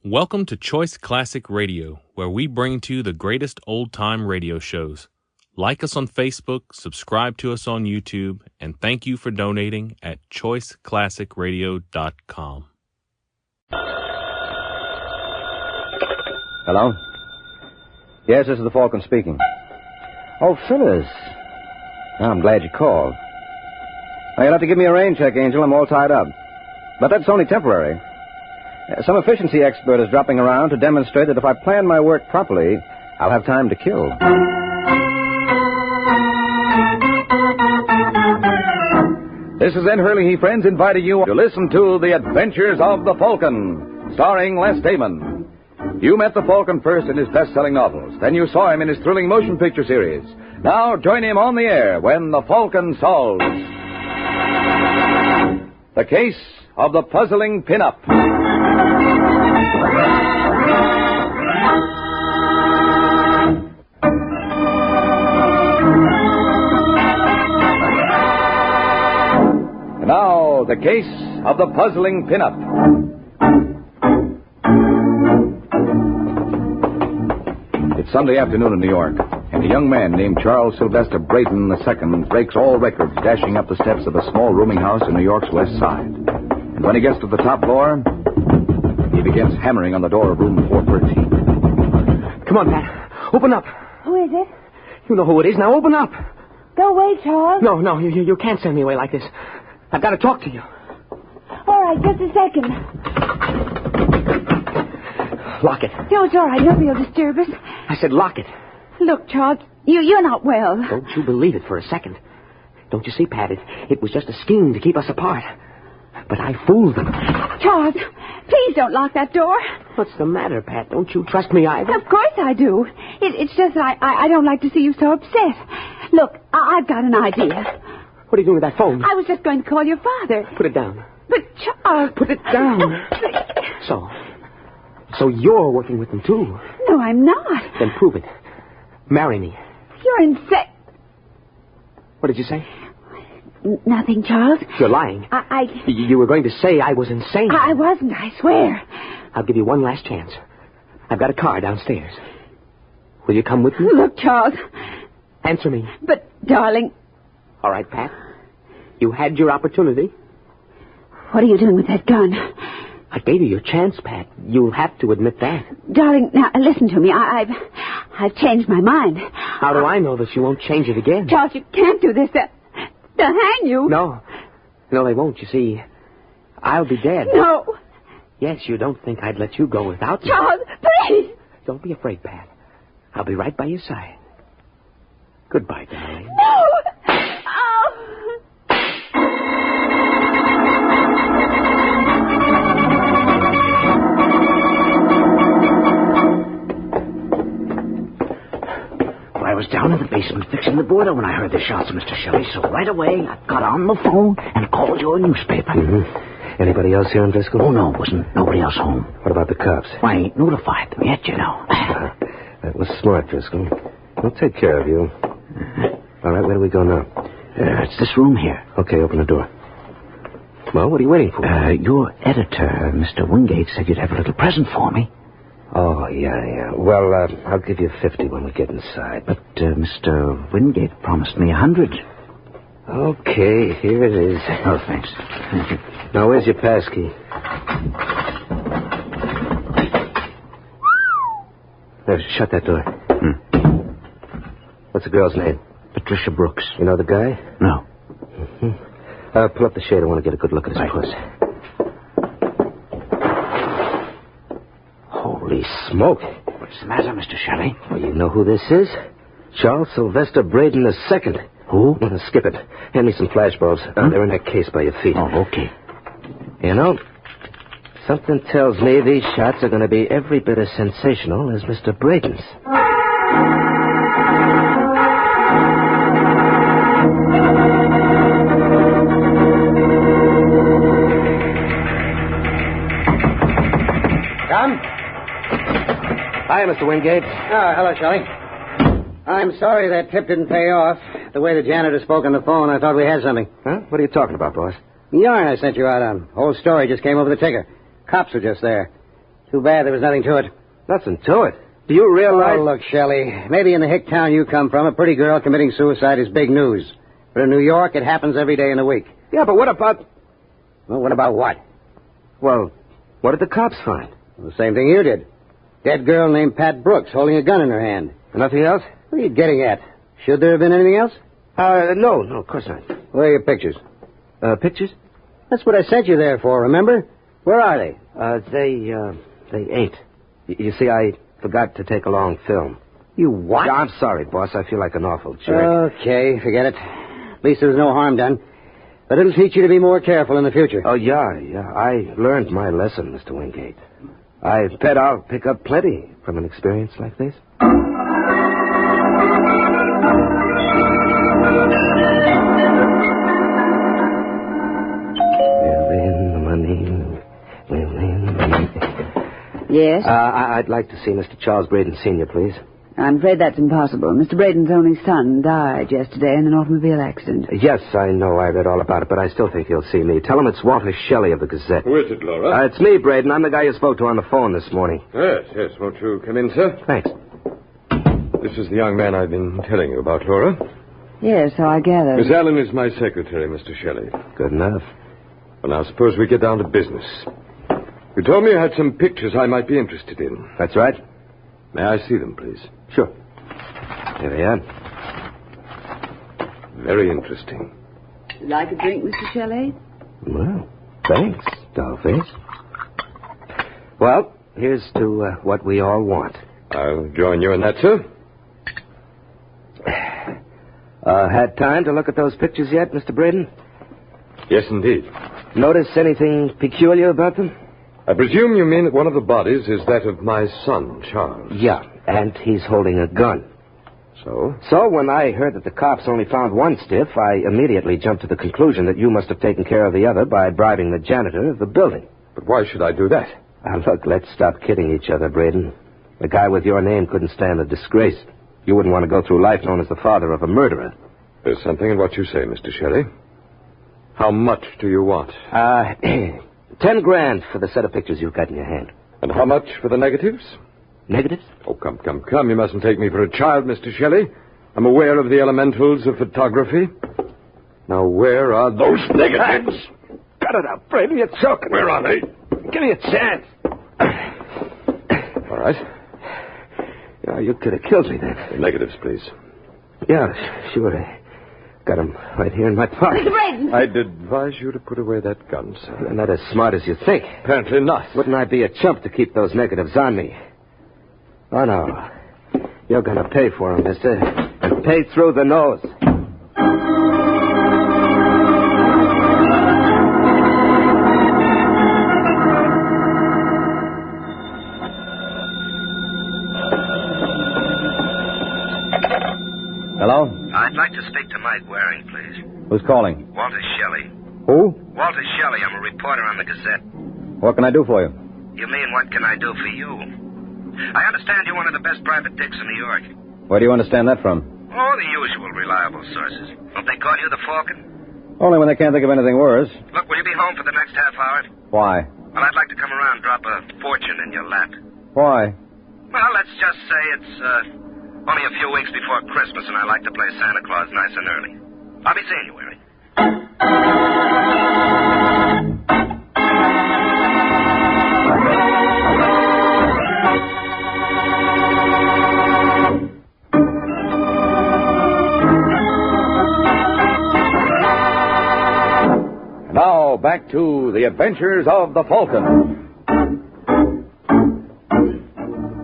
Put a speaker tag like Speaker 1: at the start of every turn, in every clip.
Speaker 1: Welcome to Choice Classic Radio, where we bring to you the greatest old-time radio shows. Like us on Facebook, subscribe to us on YouTube, and thank you for donating at choiceclassicradio.com.
Speaker 2: Hello? Yes, this is the Falcon speaking. Oh, Phyllis. I'm glad you called. Now, you'll have to give me a rain check, Angel. I'm all tied up. But that's only temporary. Some efficiency expert is dropping around to demonstrate that if I plan my work properly, I'll have time to kill.
Speaker 3: This is Ed Hurley, friends, inviting you to listen to The Adventures of the Falcon, starring Les Damon. You met the Falcon first in his best-selling novels. Then you saw him in his thrilling motion picture series. Now join him on the air when the Falcon solves the case of the puzzling Pinup. Now, the case of the puzzling Pinup. It's Sunday afternoon in New York, and a young man named Charles Sylvester Braden II breaks all records dashing up the steps of a small rooming house in New York's West Side. And when he gets to the top floor, he begins hammering on the door of room 413.
Speaker 4: Come on, Pat. Open up.
Speaker 5: Who is it?
Speaker 4: You know who it is. Now open up.
Speaker 5: Go away, Charles.
Speaker 4: No, you can't send me away like this. I've got to talk to you.
Speaker 5: All right, just a second.
Speaker 4: Lock it.
Speaker 5: No, it's all right. Nobody will disturb us.
Speaker 4: I said lock it.
Speaker 5: Look, Charles, you're not well.
Speaker 4: Don't you believe it for a second. Don't you see, Pat? It was just a scheme to keep us apart. But I fooled them.
Speaker 5: Charles, please don't lock that door.
Speaker 4: What's the matter, Pat? Don't you trust me either?
Speaker 5: Of course I do. It's just that I don't like to see you so upset. Look, I've got an idea.
Speaker 4: What are you doing with that phone?
Speaker 5: I was just going to call your father.
Speaker 4: Put it down.
Speaker 5: But, Charles...
Speaker 4: Put it down. So you're working with them, too?
Speaker 5: No, I'm not.
Speaker 4: Then prove it. Marry me.
Speaker 5: You're insane.
Speaker 4: What did you say?
Speaker 5: Nothing, Charles.
Speaker 4: You're lying. You were going to say I was insane.
Speaker 5: I wasn't, I swear.
Speaker 4: I'll give you one last chance. I've got a car downstairs. Will you come with me?
Speaker 5: Look, Charles.
Speaker 4: Answer me.
Speaker 5: But, darling...
Speaker 4: All right, Pat. You had your opportunity.
Speaker 5: What are you doing with that gun?
Speaker 4: I gave you your chance, Pat. You'll have to admit that.
Speaker 5: Darling, now, listen to me. I've changed my mind.
Speaker 4: How do I know that you won't change it again?
Speaker 5: Charles, you can't do this. They'll hang you.
Speaker 4: No, they won't. You see, I'll be dead.
Speaker 5: No.
Speaker 4: Yes, you don't think I'd let you go without me.
Speaker 5: Charles, please.
Speaker 4: Don't be afraid, Pat. I'll be right by your side. Goodbye, darling.
Speaker 5: No. Oh.
Speaker 6: I was down in the basement fixing the boiler when I heard the shots, Mr. Shelley, so right away I got on the phone and called your newspaper.
Speaker 2: Mm-hmm. Anybody else here in Driscoll?
Speaker 6: Oh, no, wasn't nobody else home.
Speaker 2: What about the cops?
Speaker 6: Well, I ain't notified them yet, you know.
Speaker 2: That was smart, Driscoll. We'll take care of you. All right, where do we go now?
Speaker 6: It's this room here.
Speaker 2: Okay, open the door. Well, what are you waiting for?
Speaker 6: Your editor, Mr. Wingate, said you'd have a little present for me.
Speaker 2: Oh, yeah. Well, I'll give you 50 when we get inside.
Speaker 6: But Mr. Wingate promised me 100.
Speaker 2: Okay, here it is.
Speaker 6: Oh, thanks.
Speaker 2: Now, where's your passkey? There, shut that door. What's the girl's name?
Speaker 6: Patricia Brooks.
Speaker 2: You know the guy?
Speaker 6: No.
Speaker 2: Mm-hmm. Pull up the shade. I want to get a good look at his puss. Holy smoke.
Speaker 6: What's the matter, Mr. Shelley?
Speaker 2: Well, you know who this is? Charles Sylvester Braden II.
Speaker 6: Who?
Speaker 2: Skip it. Hand me some flashbulbs. They're in that case by your feet.
Speaker 6: Oh, okay.
Speaker 2: You know, something tells me these shots are going to be every bit as sensational as Mr. Braden's.
Speaker 7: Come.
Speaker 2: Hi, Mr. Wingate.
Speaker 7: Oh, hello, Shelley. I'm sorry that tip didn't pay off. The way the janitor spoke on the phone, I thought we had something.
Speaker 2: Huh? What are you talking about, boss?
Speaker 7: The yarn I sent you out on. Whole story just came over the ticker. Cops were just there. Too bad there was nothing to it.
Speaker 2: Nothing to it. Do you realize...
Speaker 7: Oh, look, Shelley, maybe in the hick town you come from, a pretty girl committing suicide is big news. But in New York, it happens every day in the week.
Speaker 2: Yeah, but what about...
Speaker 7: Well, what about what?
Speaker 2: Well, what did the cops find?
Speaker 7: The same thing you did. Dead girl named Pat Brooks holding a gun in her hand.
Speaker 2: Nothing else?
Speaker 7: What are you getting at? Should there have been anything else?
Speaker 2: No, of course not.
Speaker 7: Where are your pictures?
Speaker 2: Pictures?
Speaker 7: That's what I sent you there for, remember? Where are they?
Speaker 2: They ain't. You see, I forgot to take along film.
Speaker 7: You what?
Speaker 2: Yeah, I'm sorry, boss. I feel like an awful jerk.
Speaker 7: Okay, forget it. At least there was no harm done. But it'll teach you to be more careful in the future.
Speaker 2: Oh, yeah. I learned my lesson, Mr. Wingate. I bet I'll pick up plenty from an experience like this.
Speaker 5: Yes?
Speaker 2: I'd like to see Mr. Charles Braden Sr., please.
Speaker 5: I'm afraid that's impossible. Mr. Braden's only son died yesterday in an automobile accident.
Speaker 2: Yes, I know. I read all about it, but I still think he'll see me. Tell him it's Walter Shelley of the Gazette.
Speaker 8: Who is it, Laura?
Speaker 2: It's me, Braden. I'm the guy you spoke to on the phone this morning.
Speaker 8: Yes. Won't you come in, sir?
Speaker 2: Thanks.
Speaker 8: This is the young man I've been telling you about, Laura.
Speaker 5: Yes, so I gather.
Speaker 8: Miss Allen is my secretary, Mr. Shelley.
Speaker 2: Good enough.
Speaker 8: Well, now, suppose we get down to business. You told me you had some pictures I might be interested in.
Speaker 2: That's right.
Speaker 8: May I see them, please?
Speaker 2: Sure. Here they are.
Speaker 8: Very interesting.
Speaker 5: Would you like a drink, Mr. Shelley?
Speaker 2: Well, thanks, dollface. Well, here's to what we all want.
Speaker 8: I'll join you in that, sir.
Speaker 2: Had time to look at those pictures yet, Mr. Braden?
Speaker 8: Yes, indeed.
Speaker 2: Notice anything peculiar about them?
Speaker 8: I presume you mean that one of the bodies is that of my son, Charles.
Speaker 2: Yeah, and he's holding a gun.
Speaker 8: So?
Speaker 2: So when I heard that the cops only found one stiff, I immediately jumped to the conclusion that you must have taken care of the other by bribing the janitor of the building.
Speaker 8: But why should I do that?
Speaker 2: Now, look, let's stop kidding each other, Braden. A guy with your name couldn't stand the disgrace. You wouldn't want to go through life known as the father of a murderer.
Speaker 8: There's something in what you say, Mr. Shelley. How much do you want?
Speaker 2: 10 grand for the set of pictures you've got in your hand.
Speaker 8: And how much for the negatives?
Speaker 2: Negatives?
Speaker 8: Oh, come. You mustn't take me for a child, Mr. Shelley. I'm aware of the elementals of photography. Now, where are those negatives?
Speaker 2: Cut it out, Braden. You're choking.
Speaker 8: Where are they?
Speaker 2: Give me a chance.
Speaker 8: All right.
Speaker 2: Yeah, you could have killed me then.
Speaker 8: The negatives, please.
Speaker 2: Yeah, sure. I got them right here in my pocket.
Speaker 5: Mr. Braden!
Speaker 8: I'd advise you to put away that gun, sir.
Speaker 2: You're not as smart as you think.
Speaker 8: Apparently not.
Speaker 2: Wouldn't I be a chump to keep those negatives on me? Oh, no. You're going to pay for them, mister. And pay through the nose.
Speaker 9: Hello?
Speaker 2: I'd like to speak to Mike Waring, please.
Speaker 9: Who's calling?
Speaker 2: Walter Shelley.
Speaker 9: Who?
Speaker 2: Walter Shelley. I'm a reporter on the Gazette.
Speaker 9: What can I do for you?
Speaker 2: You mean, what can I do for you? I understand you're one of the best private dicks in New York.
Speaker 9: Where do you understand that from?
Speaker 2: Oh, the usual reliable sources. Don't they call you the Falcon?
Speaker 9: Only when they can't think of anything worse.
Speaker 2: Look, will you be home for the next half hour?
Speaker 9: Why?
Speaker 2: Well, I'd like to come around and drop a fortune in your lap.
Speaker 9: Why?
Speaker 2: Well, let's just say it's only a few weeks before Christmas, and I like to play Santa Claus nice and early. I'll be seeing you, Waring.
Speaker 3: Now, back to the adventures of the Falcon.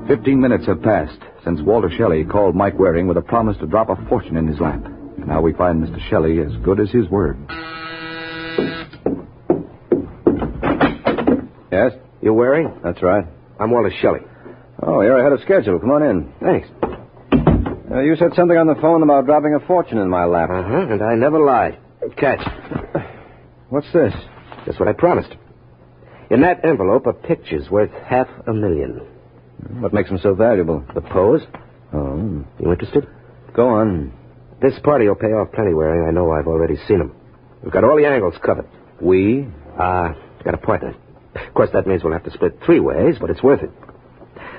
Speaker 3: 15 minutes have passed since Walter Shelley called Mike Waring with a promise to drop a fortune in his lap. And now we find Mr. Shelley as good as his word.
Speaker 9: Yes?
Speaker 2: You Waring?
Speaker 9: That's right.
Speaker 2: I'm Walter Shelley.
Speaker 9: Oh, you're ahead of schedule. Come on in.
Speaker 2: Thanks.
Speaker 9: You said something on the phone about dropping a fortune in my lap.
Speaker 2: Uh-huh, and I never lied. Catch.
Speaker 9: What's this?
Speaker 2: Just what I promised. In that envelope are pictures worth $500,000.
Speaker 9: What makes them so valuable?
Speaker 2: The pose?
Speaker 9: Oh.
Speaker 2: You interested?
Speaker 9: Go on.
Speaker 2: This party will pay off plenty, Waring. I know I've already seen them. We've got all the angles covered.
Speaker 9: We?
Speaker 2: Got a partner.
Speaker 4: Of course, that means we'll have to split 3 ways, but it's worth it.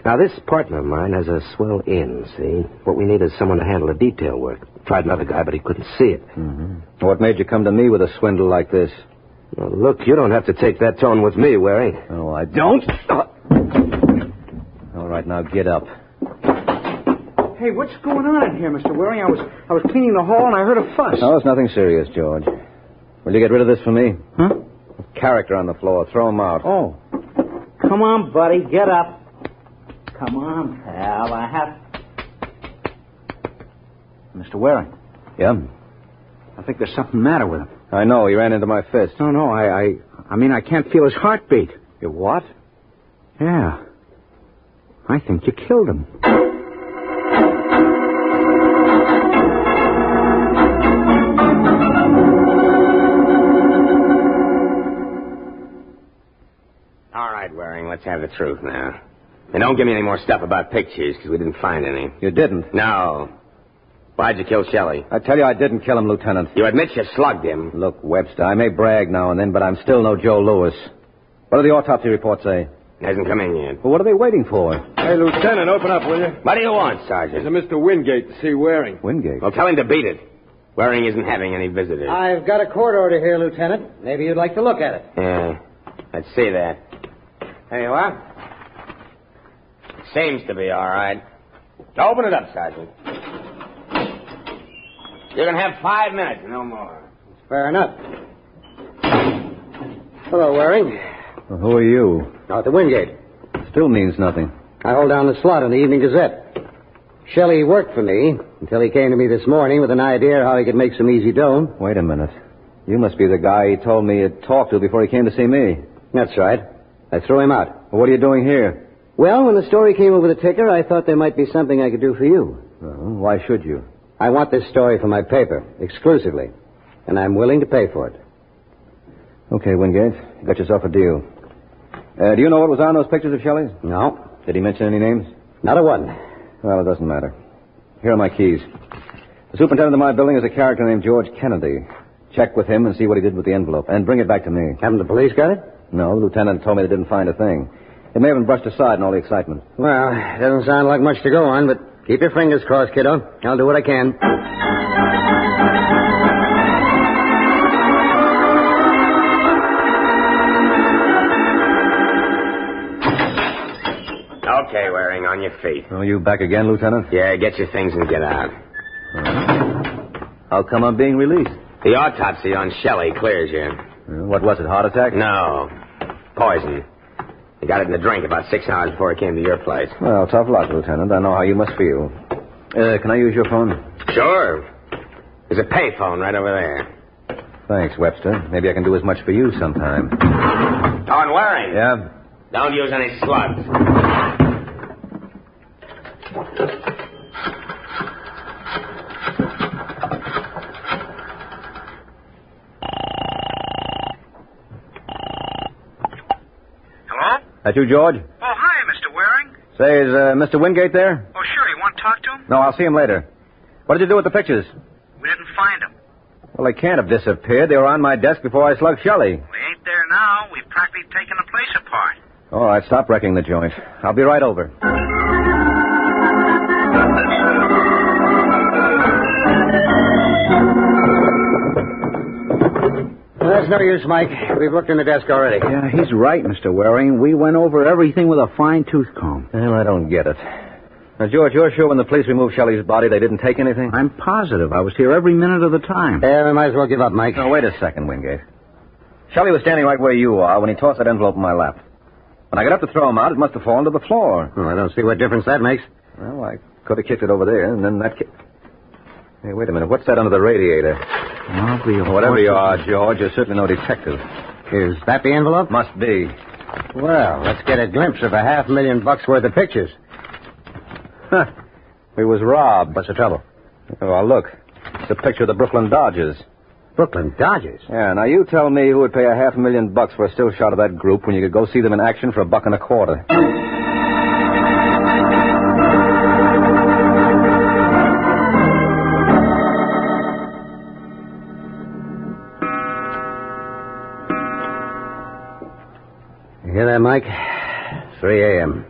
Speaker 4: Now, this partner of mine has a swell in, see? What we need is someone to handle the detail work. Tried another guy, but he couldn't see it.
Speaker 2: Mm-hmm. What made you come to me with a swindle like this?
Speaker 4: Well, look, you don't have to take that tone with me, Waring.
Speaker 2: Oh, I don't? All right, now get up.
Speaker 6: Hey, what's going on in here, Mr. Waring? I was cleaning the hall and I heard a fuss.
Speaker 2: No, it's nothing serious, George. Will you get rid of this for me?
Speaker 6: Huh?
Speaker 2: Character on the floor. Throw him out.
Speaker 6: Oh. Come on, buddy. Get up. Come on, pal. I have... Mr. Waring.
Speaker 2: Yeah?
Speaker 6: I think there's something the matter with him.
Speaker 2: I know. He ran into my fist.
Speaker 6: No. I mean, I can't feel his heartbeat.
Speaker 2: You what?
Speaker 6: Yeah. I think you killed him.
Speaker 10: All right, Waring, let's have the truth now. And don't give me any more stuff about pictures, because we didn't find any.
Speaker 2: You didn't?
Speaker 10: No. Why'd you kill Shelley?
Speaker 2: I tell you, I didn't kill him, Lieutenant.
Speaker 10: You admit you slugged him.
Speaker 2: Look, Webster, I may brag now and then, but I'm still no Joe Louis. What do the autopsy reports say?
Speaker 10: Hasn't come in yet.
Speaker 2: Well, what are they waiting for?
Speaker 8: Hey, Lieutenant, open up, will you?
Speaker 10: What do you want, Sergeant?
Speaker 8: There's a Mr. Wingate to see Waring.
Speaker 2: Wingate?
Speaker 10: Well, tell him to beat it. Waring isn't having any visitors.
Speaker 7: I've got a court order here, Lieutenant. Maybe you'd like to look at it.
Speaker 10: Yeah, let's see that. There you are. Seems to be all right. Open it up, Sergeant. You can have 5 minutes, no more.
Speaker 7: Fair enough. Hello, Waring.
Speaker 2: Well, who are you?
Speaker 7: Out the Wingate.
Speaker 2: Still means nothing.
Speaker 7: I hold down the slot in the Evening Gazette. Shelley worked for me until he came to me this morning with an idea how he could make some easy dough.
Speaker 2: Wait a minute. You must be the guy he told me he'd talked to before he came to see me.
Speaker 7: That's right. I threw him out.
Speaker 2: Well, what are you doing here?
Speaker 7: Well, when the story came over the ticker, I thought there might be something I could do for you.
Speaker 2: Well, why should you?
Speaker 7: I want this story for my paper, exclusively. And I'm willing to pay for it.
Speaker 2: Okay, Wingate. You got yourself a deal. Do you know what was on those pictures of Shelley's?
Speaker 7: No.
Speaker 2: Did he mention any names?
Speaker 7: Not a one.
Speaker 2: Well, it doesn't matter. Here are my keys. The superintendent of my building is a character named George Kennedy. Check with him and see what he did with the envelope. And bring it back to me.
Speaker 7: Haven't the police got it?
Speaker 2: No, the lieutenant told me they didn't find a thing. It may have been brushed aside in all the excitement.
Speaker 7: Well, it doesn't sound like much to go on, but keep your fingers crossed, kiddo. I'll do what I can.
Speaker 10: Okay, Waring, on your feet.
Speaker 2: Oh, you back again, Lieutenant?
Speaker 10: Yeah, get your things and get out.
Speaker 2: How come I'm being released?
Speaker 10: The autopsy on Shelley clears you.
Speaker 2: What was it, heart attack?
Speaker 10: No. Poison. You got it in the drink about 6 hours before it came to your place.
Speaker 2: Well, tough luck, Lieutenant. I know how you must feel. Can I use your phone?
Speaker 10: Sure. There's a payphone right over there.
Speaker 2: Thanks, Webster. Maybe I can do as much for you sometime.
Speaker 10: Oh, and Waring.
Speaker 2: Yeah?
Speaker 10: Don't use any slugs.
Speaker 11: Hello?
Speaker 2: That you, George?
Speaker 11: Oh, hi, Mr. Waring.
Speaker 2: Say, is Mr. Wingate there?
Speaker 11: Oh, sure. You want to talk to him?
Speaker 2: No, I'll see him later. What did you do with the pictures?
Speaker 11: We didn't find him.
Speaker 2: Well, they can't have disappeared. They were on my desk before I slugged Shelley.
Speaker 11: We ain't there now. We've practically taken the place apart.
Speaker 2: All right, stop wrecking the joint. I'll be right over.
Speaker 7: Well, that's no use, Mike. We've looked in the desk already.
Speaker 6: Yeah, he's right, Mr. Waring. We went over everything with a fine-tooth comb.
Speaker 2: Well, I don't get it. Now, George, you're sure when the police removed Shelley's body, they didn't take anything?
Speaker 6: I'm positive. I was here every minute of the time.
Speaker 7: Yeah, we might as well give up, Mike.
Speaker 2: No, wait a second, Wingate. Shelley was standing right where you are when he tossed that envelope in my lap. When I got up to throw him out, it must have fallen to the floor.
Speaker 7: Oh, I don't see what difference that makes.
Speaker 2: Well, I could have kicked it over there, and then that... Hey, wait a minute. What's that under the radiator? Whatever you are, George, you're certainly no detective.
Speaker 7: Is that the envelope?
Speaker 2: Must be.
Speaker 7: Well, let's get a glimpse of $500,000 worth of pictures.
Speaker 2: Huh. We was robbed.
Speaker 7: What's the trouble?
Speaker 2: Oh, look. It's a picture of the Brooklyn Dodgers.
Speaker 7: Brooklyn Dodgers?
Speaker 2: Yeah, now you tell me who would pay $500,000 for a still shot of that group when you could go see them in action for $1.25.
Speaker 7: time, Mike? 3 a.m.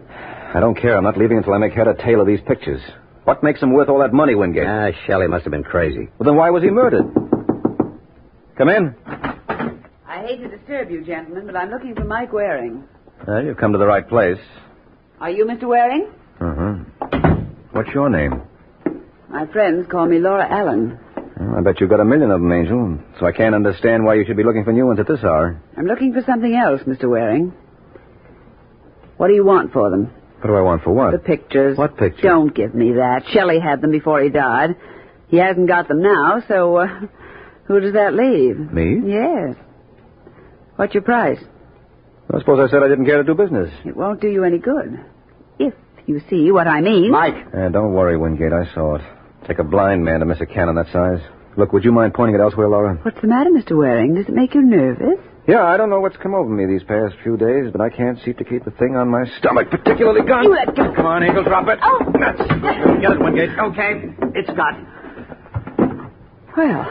Speaker 2: I don't care. I'm not leaving until I make head or tail of these pictures. What makes him worth all that money, Wingate?
Speaker 7: Shelley must have been crazy.
Speaker 2: Well, then why was he murdered? Come in.
Speaker 12: I hate to disturb you, gentlemen, but I'm looking for Mike Waring.
Speaker 2: Well, you've come to the right place.
Speaker 12: Are you Mr. Waring?
Speaker 2: What's your name?
Speaker 12: My friends call me Laura Allen.
Speaker 2: Well, I bet you've got a million of them, Angel. So I can't understand why you should be looking for new ones at this hour.
Speaker 12: I'm looking for something else, Mr. Waring. What do you want for them?
Speaker 2: What do I want for what?
Speaker 12: The pictures.
Speaker 2: What pictures?
Speaker 12: Don't give me that. Shelley had them before he died. He hasn't got them now, so who does that leave?
Speaker 2: Me?
Speaker 12: Yes. What's your price?
Speaker 2: I suppose I said I didn't care to do business.
Speaker 12: It won't do you any good. If you see what I mean.
Speaker 7: Mike!
Speaker 2: Don't worry, Wingate. I saw it. Take a blind man to miss a cannon that size. Look, would you mind pointing it elsewhere, Laura?
Speaker 12: What's the matter, Mr. Waring? Does it make you nervous?
Speaker 2: Yeah, I don't know what's come over me these past few days, but I can't seem to keep the thing on my stomach, particularly gun.
Speaker 12: You let go.
Speaker 2: Come on, Angel, drop it.
Speaker 12: Oh!
Speaker 2: That's good. Get it, Wingate.
Speaker 7: Okay, it's got.
Speaker 12: Well,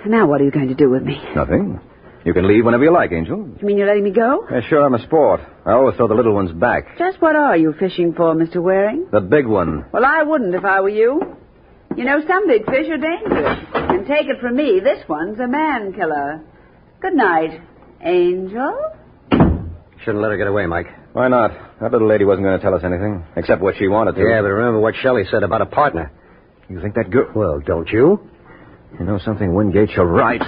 Speaker 12: now what are you going to do with me?
Speaker 2: Nothing. You can leave whenever you like, Angel.
Speaker 12: You mean you're letting me go?
Speaker 2: Yeah, sure, I'm a sport. I always throw the little ones back.
Speaker 12: Just what are you fishing for, Mr. Waring?
Speaker 2: The big one.
Speaker 12: Well, I wouldn't if I were you. You know, some big fish are dangerous. And take it from me, this one's a man killer. Good night, Angel.
Speaker 7: Shouldn't let her get away, Mike.
Speaker 2: Why not? That little lady wasn't going to tell us anything, except what she wanted to.
Speaker 7: Yeah, but remember what Shelley said about a partner.
Speaker 2: You think that girl...
Speaker 7: Well, don't you?
Speaker 2: You know something, Wingate? You're right.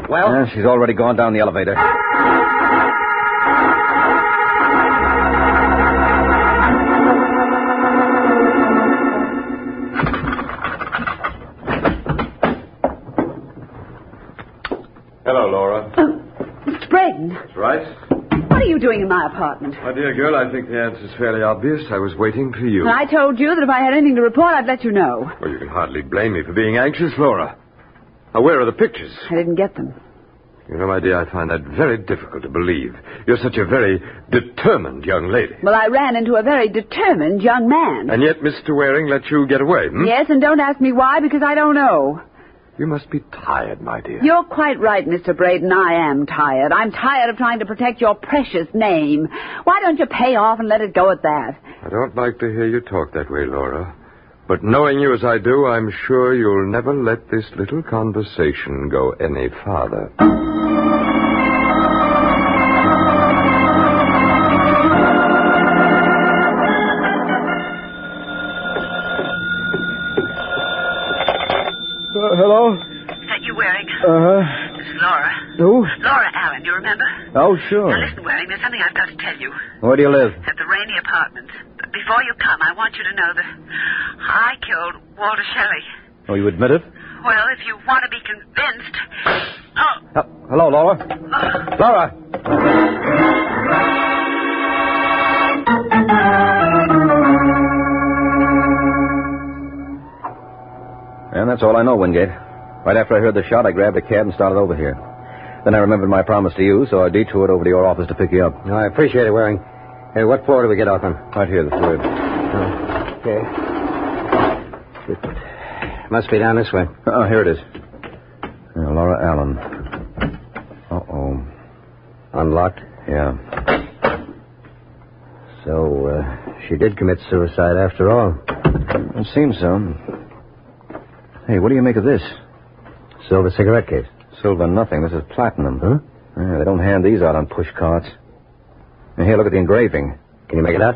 Speaker 7: Well?
Speaker 2: Yeah, she's already gone down the elevator.
Speaker 8: Hello, Laura.
Speaker 12: Mr. Braden,
Speaker 8: That's right.
Speaker 12: what are you doing in my apartment?
Speaker 8: My dear girl, I think the answer's fairly obvious. I was waiting for you.
Speaker 12: And I told you that if I had anything to report, I'd let you know.
Speaker 8: Well, you can hardly blame me for being anxious, Laura. Now, where are the pictures?
Speaker 12: I didn't get them.
Speaker 8: You know, my dear, I find that very difficult to believe. You're such a very determined young lady.
Speaker 12: Well, I ran into a very determined young man.
Speaker 8: And yet Mr. Waring let you get away,
Speaker 12: Yes, and don't ask me why, because I don't know.
Speaker 8: You must be tired, my dear.
Speaker 12: You're quite right, Mr. Braden. I am tired. I'm tired of trying to protect your precious name. Why don't you pay off and let it go at that?
Speaker 8: I don't like to hear you talk that way, Laura. But knowing you as I do, I'm sure you'll never let this little conversation go any farther.
Speaker 2: Hello?
Speaker 11: Is that you, Waring?
Speaker 2: Uh-huh.
Speaker 11: This is Laura.
Speaker 2: Who?
Speaker 11: Laura Allen, you remember?
Speaker 2: Oh, sure.
Speaker 11: Now, listen, Waring, there's something I've got to tell you.
Speaker 2: Where do you live?
Speaker 11: At the Rainey Apartments. But before you come, I want you to know that I killed Walter Shelley.
Speaker 2: Oh, you admit it?
Speaker 11: Well, if you want to be convinced... Oh!
Speaker 2: Hello, Laura? Laura! And that's all I know, Wingate. Right after I heard the shot, I grabbed a cab and started over here. Then I remembered my promise to you, so I detoured over to your office to pick you up.
Speaker 7: I appreciate it, Waring. Hey, what floor do we get off on?
Speaker 2: Right here, the third.
Speaker 7: Okay. Must be down this way.
Speaker 2: Oh, here it is. Laura Allen. Uh-oh.
Speaker 7: Unlocked?
Speaker 2: Yeah.
Speaker 7: So, she did commit suicide after all.
Speaker 2: It seems so. Hey, what do you make of this?
Speaker 7: Silver cigarette case.
Speaker 2: Silver nothing. This is platinum.
Speaker 7: Huh?
Speaker 2: Yeah, they don't hand these out on push carts. And here, look at the engraving.
Speaker 7: Can you make it out?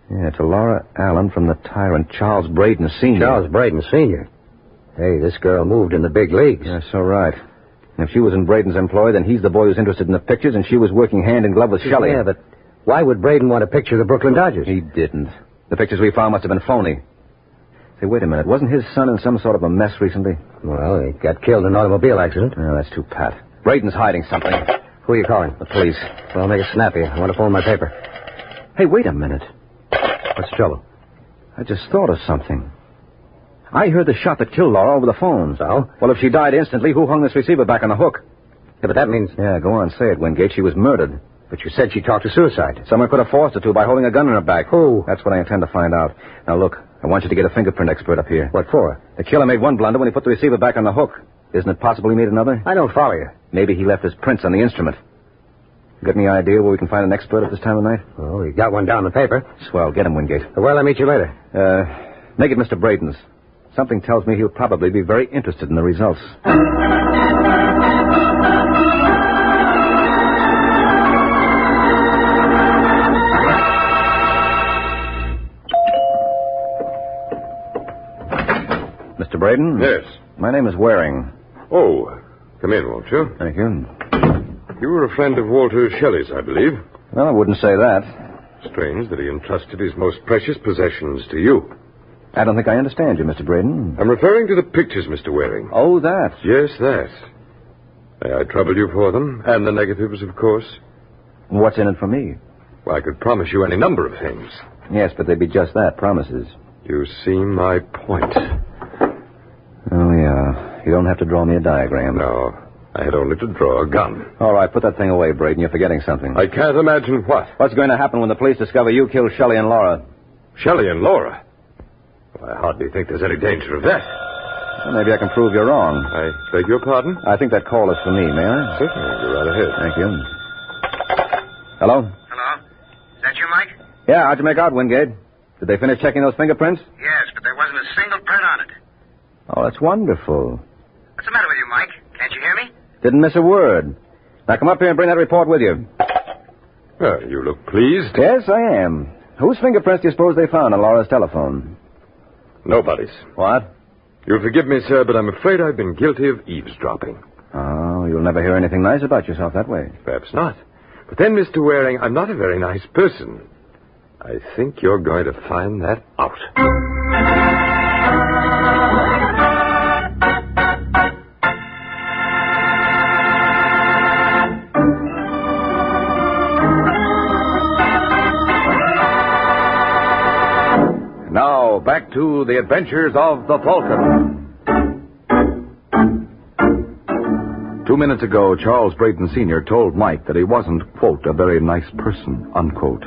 Speaker 2: Yeah, it's a Laura Allen from the tyrant Charles Braden Sr.
Speaker 7: Charles Braden Sr.? Hey, this girl moved in the big leagues.
Speaker 2: Yeah, so right. And if she was in Braden's employ, then he's the boy who's interested in the pictures, and she was working hand in glove with Shelley.
Speaker 7: Yeah, but why would Braden want a picture of the Brooklyn Dodgers?
Speaker 2: He didn't. The pictures we found must have been phony. Say, wait a minute. Wasn't his son in some sort of a mess recently?
Speaker 7: Well, he got killed in an automobile accident.
Speaker 2: No, that's too pat. Braden's hiding something.
Speaker 7: Who are you calling?
Speaker 2: The police.
Speaker 7: Well, make it snappy. I want to phone my paper.
Speaker 2: Hey, wait a minute.
Speaker 7: What's the trouble?
Speaker 2: I just thought of something. I heard the shot that killed Laura over the phone.
Speaker 7: So?
Speaker 2: Well, if she died instantly, who hung this receiver back on the hook?
Speaker 7: Yeah, but that means...
Speaker 2: Yeah, go on, say it, Wingate. She was murdered.
Speaker 7: But you said she talked to suicide.
Speaker 2: Someone could have forced her to by holding a gun in her back.
Speaker 7: Who?
Speaker 2: That's what I intend to find out. Now, look, I want you to get a fingerprint expert up here.
Speaker 7: What for?
Speaker 2: The killer made one blunder when he put the receiver back on the hook. Isn't it possible he made another?
Speaker 7: I don't follow you.
Speaker 2: Maybe he left his prints on the instrument. Got any idea where we can find an expert at this time of night?
Speaker 7: Oh, we got one down in the paper.
Speaker 2: Swell. Get him, Wingate.
Speaker 7: Well, I'll meet you later.
Speaker 2: Make it Mr. Braden's. Something tells me he'll probably be very interested in the results. Mr. Braden?
Speaker 8: Yes.
Speaker 2: My name is Waring.
Speaker 8: Oh, come in, won't you?
Speaker 2: Thank you.
Speaker 8: You were a friend of Walter Shelley's, I believe.
Speaker 2: Well, I wouldn't say that.
Speaker 8: Strange that he entrusted his most precious possessions to you.
Speaker 2: I don't think I understand you, Mr. Braden.
Speaker 8: I'm referring to the pictures, Mr. Waring.
Speaker 2: Oh, that.
Speaker 8: Yes, that. May I trouble you for them? And the negatives, of course.
Speaker 2: What's in it for me?
Speaker 8: Well, I could promise you any number of things.
Speaker 2: Yes, but they'd be just that, promises.
Speaker 8: You see my point.
Speaker 2: Oh, yeah. You don't have to draw me a diagram.
Speaker 8: No. I had only to draw a gun.
Speaker 2: All right, put that thing away, Braden. You're forgetting something.
Speaker 8: I can't imagine what.
Speaker 2: What's going to happen when the police discover you killed Shelley and Laura?
Speaker 8: Shelley and Laura? Well, I hardly think there's any danger of that.
Speaker 2: Well, maybe I can prove you're wrong.
Speaker 8: I beg your pardon?
Speaker 2: I think that call is for me, may I?
Speaker 8: Certainly. Go right ahead.
Speaker 2: Thank you. Hello?
Speaker 13: Hello? Is that you, Mike?
Speaker 2: Yeah, how'd you make out, Wingate? Did they finish checking those fingerprints?
Speaker 13: Yes, but there wasn't a single print on it.
Speaker 2: Oh, that's wonderful.
Speaker 13: What's the matter with you, Mike? Can't you hear me?
Speaker 2: Didn't miss a word. Now come up here and bring that report with you.
Speaker 8: Well, you look pleased.
Speaker 2: Yes, I am. Whose fingerprints do you suppose they found on Laura's telephone?
Speaker 8: Nobody's.
Speaker 2: What?
Speaker 8: You'll forgive me, sir, but I'm afraid I've been guilty of eavesdropping.
Speaker 2: Oh, you'll never hear anything nice about yourself that way.
Speaker 8: Perhaps not. But then, Mr. Waring, I'm not a very nice person. I think you're going to find that out.
Speaker 3: Now, back to the adventures of the Falcon. 2 minutes ago, Charles Braden Sr. told Mike that he wasn't, quote, a very nice person, unquote.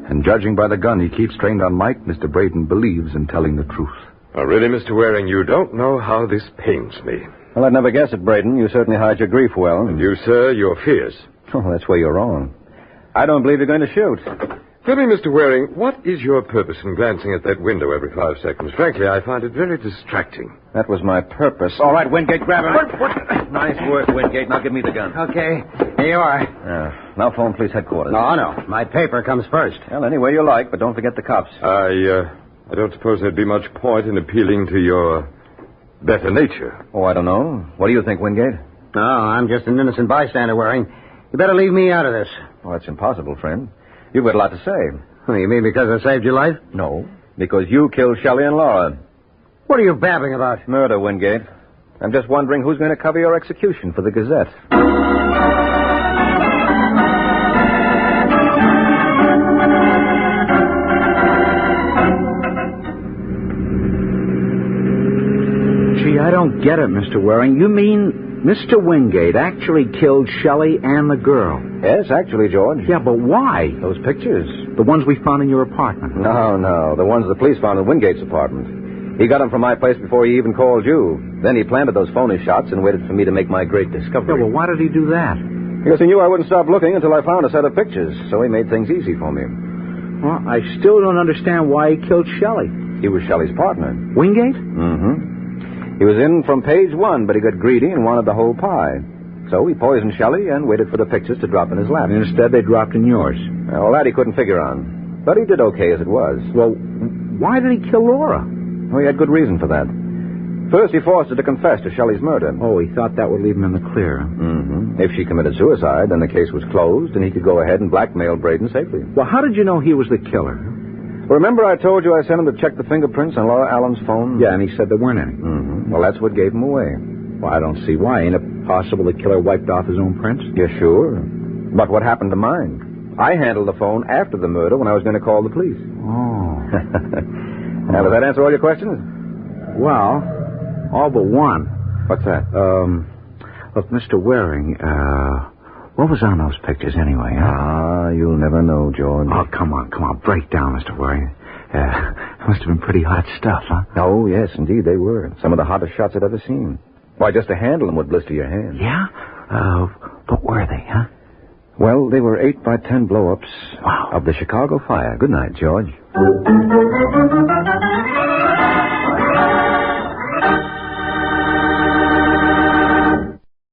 Speaker 3: And judging by the gun he keeps trained on Mike, Mr. Braden believes in telling the truth.
Speaker 8: Oh, really, Mr. Waring, you don't know how this pains me.
Speaker 2: Well, I'd never guess it, Braden. You certainly hide your grief well.
Speaker 8: And you, sir, your fears.
Speaker 2: Oh, that's where you're wrong. I don't believe you're going to shoot.
Speaker 8: Tell me, Mr. Waring, what is your purpose in glancing at that window every 5 seconds? Frankly, I find it very distracting.
Speaker 2: That was my purpose. All right, Wingate, grab him. Nice work, Wingate. Now give me the gun.
Speaker 7: Okay, here you are.
Speaker 2: Now phone police headquarters.
Speaker 7: No. My paper comes first.
Speaker 2: Well, any way you like, but don't forget the cops.
Speaker 8: I don't suppose there'd be much point in appealing to your better nature.
Speaker 2: Oh, I don't know. What do you think, Wingate?
Speaker 7: No, I'm just an innocent bystander, Waring. You better leave me out of this.
Speaker 2: Oh, that's impossible, friend. You've got a lot to say.
Speaker 7: Oh, you mean because I saved your life?
Speaker 2: No, because you killed Shelley and Laura.
Speaker 7: What are you babbling about?
Speaker 2: Murder, Wingate. I'm just wondering who's going to cover your execution for the Gazette.
Speaker 6: Gee, I don't get it, Mr. Waring. You mean Mr. Wingate actually killed Shelley and the girl?
Speaker 2: Yes, actually, George.
Speaker 6: Yeah, but why?
Speaker 2: Those pictures.
Speaker 6: The ones we found in your apartment.
Speaker 2: No. The ones the police found in Wingate's apartment. He got them from my place before he even called you. Then he planted those phony shots and waited for me to make my great discovery.
Speaker 6: Yeah, well, why did he do that?
Speaker 2: Because he knew I wouldn't stop looking until I found a set of pictures, so he made things easy for me.
Speaker 6: Well, I still don't understand why he killed Shelley.
Speaker 2: He was Shelley's partner.
Speaker 6: Wingate?
Speaker 2: Mm-hmm. He was in from page 1, but he got greedy and wanted the whole pie. So he poisoned Shelley and waited for the pictures to drop in his lap.
Speaker 6: And instead, they dropped in yours.
Speaker 2: Well, that he couldn't figure on. But he did okay as it was.
Speaker 6: Well, why did he kill Laura?
Speaker 2: Well, he had good reason for that. First, he forced her to confess to Shelley's murder.
Speaker 6: Oh, he thought that would leave him in the clear.
Speaker 2: Mm-hmm. If she committed suicide, then the case was closed, and he could go ahead and blackmail Braden safely.
Speaker 6: Well, how did you know he was the killer?
Speaker 2: Remember I told you I sent him to check the fingerprints on Laura Allen's phone?
Speaker 6: Yeah, and he said there weren't any.
Speaker 2: Mm-hmm. Well, that's what gave him away.
Speaker 6: Well, I don't see why. Ain't it possible the killer wiped off his own prints?
Speaker 2: Yeah, sure. But what happened to mine? I handled the phone after the murder when I was going to call the police.
Speaker 6: Oh.
Speaker 2: Now, does that answer all your questions?
Speaker 6: Well, all but one.
Speaker 2: What's that?
Speaker 6: Look, Mr. Waring, what was on those pictures anyway, huh?
Speaker 2: Ah, you'll never know, George.
Speaker 6: Oh, come on. Break down, Mr. Waring. Must have been pretty hot stuff, huh?
Speaker 2: Oh, yes, indeed, they were. Some of the hottest shots I'd ever seen. Why, just to handle them would blister your hand.
Speaker 6: Yeah? What were they, huh?
Speaker 2: Well, they were 8 by 10 blow-ups of the Chicago fire. Good night, George.